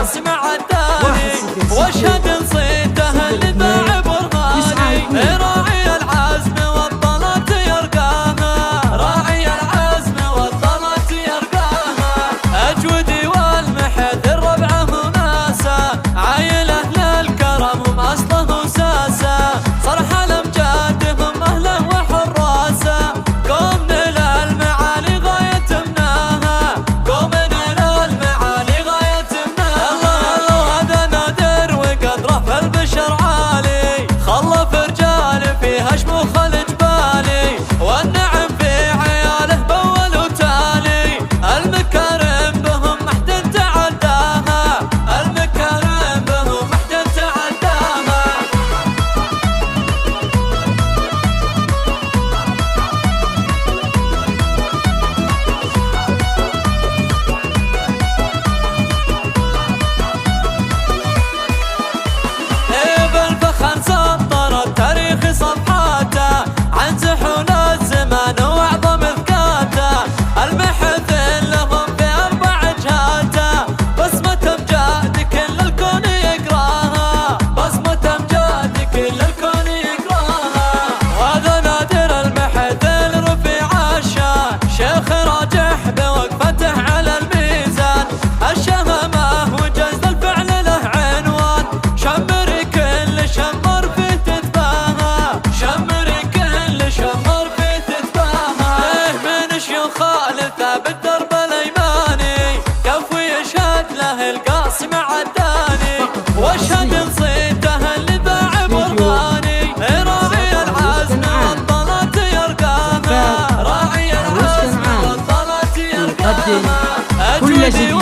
القاسم عداني، واشهد نصيته اللي باع برهاني. راعي العزم والطلات يرقاها، راعي العزم والطلات يرقاها. اجودي والمحذ الربعه وناسه، عايل اهل الكرم هم اصله وساسه. صرح الامجاد اهله وحراسه، قوم نلا المعالي غاية مناها، قوم نلا المعالي غاية مناها. الله هذا نادر وقدره في البشر عالي، خلف رجال فيها شموخ الجبالي، والنعم في عياله بول وتالي. المكارم بهم محد تعداها، المكارم بهم محد تعداها. بالفخر سطر التاريخ صفحاته، عن سحون الزمان واعظم اذكاته. المحث لهم في اربع جهاته، بصمة امجاد كل الكون يقراها، بصمة امجاد كل الكون يقراها. وهذا نادر المحث الرفيع الشان، شيخ راجح بوقفته على الميزان. الشهامة وجزل الفعل له عنوان، شمري كل شمر فيه تتباهى، شمري كل شمر فيه تتباهى. من شيوخ ثابت درب الايماني، كفو يشهد له القاسم عداني، واشهد نصيته اللي باع برهاني. راعي العزم والطلات يرقاها، راعي العزم والطلات يرقاها. كل جديد